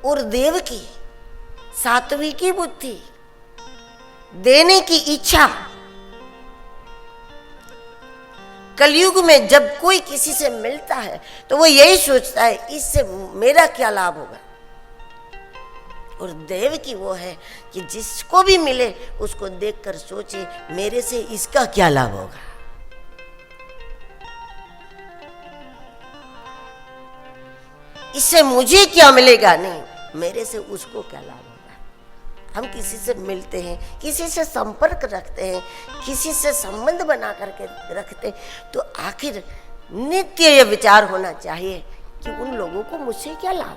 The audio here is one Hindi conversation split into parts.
और देव की सात्विक की बुद्धि, देने की इच्छा। कलयुग में जब कोई किसी से मिलता है तो वो यही सोचता है इससे मेरा क्या लाभ होगा। और देव की वो है कि जिसको भी मिले उसको देखकर सोचे मेरे से इसका क्या लाभ होगा। इससे मुझे क्या मिलेगा, नहीं मेरे से उसको क्या लाभ होगा। हम किसी से मिलते हैं, किसी से संपर्क रखते हैं, किसी से संबंध बना करके रखते हैं, तो आखिर नित्य यह विचार होना चाहिए कि उन लोगों को मुझसे क्या लाभ।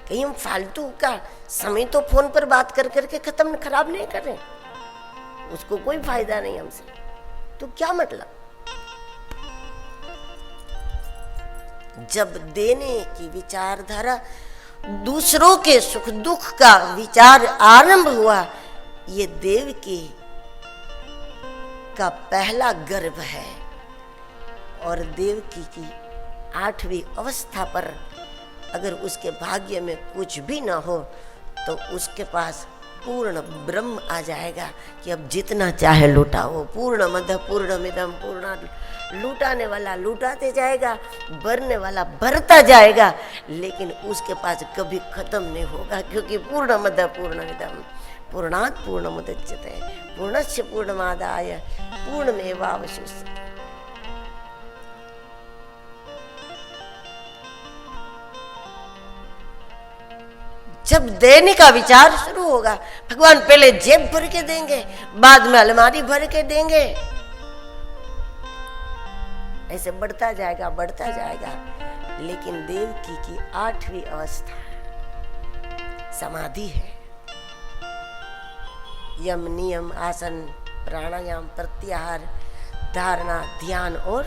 कहीं हम फालतू का समय तो फोन पर बात कर करके खत्म खराब नहीं कर रहे, उसको कोई फायदा नहीं हमसे, तो क्या मतलब। जब देने की विचारधारा, दूसरों के सुख दुख का विचार आरंभ हुआ, ये देवकी का पहला गर्भ है। और देवकी की 8वीं अवस्था पर अगर उसके भाग्य में कुछ भी ना हो तो उसके पास पूर्ण ब्रह्म आ जाएगा कि अब जितना चाहे लुटाओ। पूर्णमदः पूर्णमिदं पूर्णात्, लुटाने वाला लुटाते जाएगा, भरने वाला भरता जाएगा, लेकिन उसके पास कभी खत्म नहीं होगा, क्योंकि पूर्णमदः पूर्णमिदं पूर्णात् पूर्णमुदच्यते पूर्णस्य पूर्णमादाय पूर्णमेवावशिष्यते। जब देने का विचार शुरू होगा, भगवान पहले जेब भर के देंगे, बाद में अलमारी भर के देंगे, ऐसे बढ़ता जाएगा बढ़ता जाएगा। लेकिन देवकी की 8वीं अवस्था समाधि है। यम नियम आसन प्राणायाम प्रत्याहार धारणा ध्यान और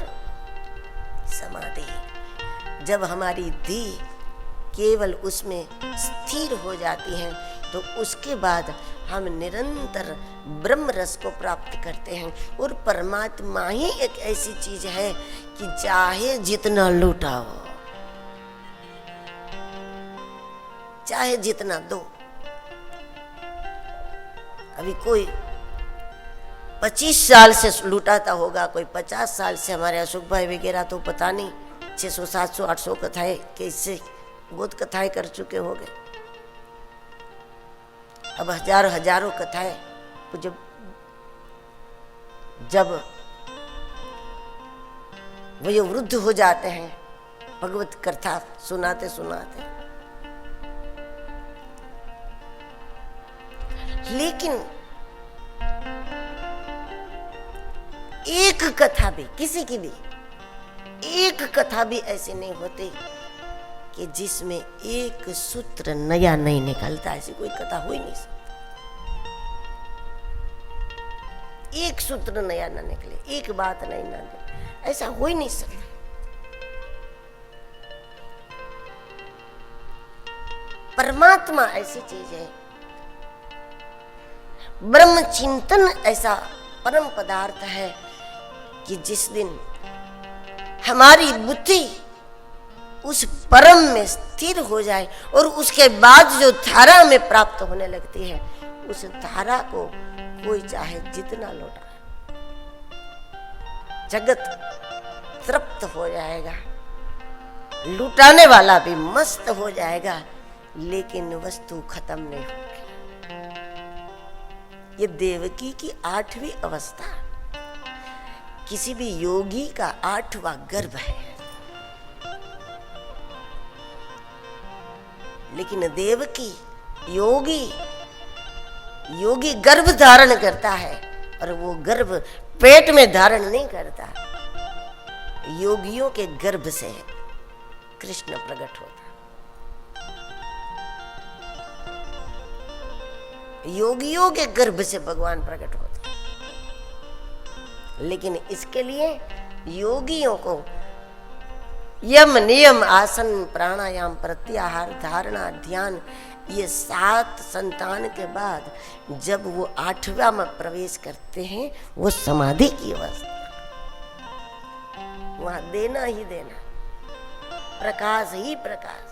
समाधि। जब हमारी धी केवल उसमें स्थिर हो जाती हैं तो उसके बाद हम निरंतर ब्रह्म रस को प्राप्त करते हैं। और परमात्मा ही एक ऐसी चीज है कि चाहे जितना लुटाओ, चाहे जितना दो। अभी कोई 25 साल से लुटाता होगा, कोई 50 साल से, हमारे अशोक भाई वगैरह तो पता नहीं 600 700 800 कथाएं के इससे बहुत कथाएं कर चुके हो गए। अब हजारों कथाएं। तो जब वो वृद्ध हो जाते हैं भगवत कथा सुनाते सुनाते, लेकिन एक कथा भी, किसी की भी एक कथा भी ऐसी नहीं होती कि जिसमें एक सूत्र नया नहीं निकलता। ऐसी कोई कथा हो ही नहीं सकती। एक सूत्र नया ना निकले, एक बात नहीं ना निकले, ऐसा हो ही नहीं सकता। परमात्मा ऐसी चीज है, ब्रह्म चिंतन ऐसा परम पदार्थ है कि जिस दिन हमारी बुद्धि उस परम में स्थिर हो जाए और उसके बाद जो धारा हमें प्राप्त होने लगती है, उस धारा को कोई चाहे जितना लौटा, जगत तृप्त हो जाएगा, लुटाने वाला भी मस्त हो जाएगा, लेकिन वस्तु खत्म नहीं होगी। ये देवकी की 8वीं अवस्था किसी भी योगी का 8वां गर्भ है। लेकिन देवकी योगी गर्भ धारण करता है, और वो गर्भ पेट में धारण नहीं करता। योगियों के गर्भ से कृष्ण प्रकट होता, योगियों के गर्भ से भगवान प्रकट होता। लेकिन इसके लिए योगियों को यम नियम आसन प्राणायाम प्रत्याहार धारणा ध्यान, ये 7 संतान के बाद जब वो 8वां में प्रवेश करते हैं, वो समाधि की अवस्था, वहां देना ही देना। प्रकाश ही प्रकाश।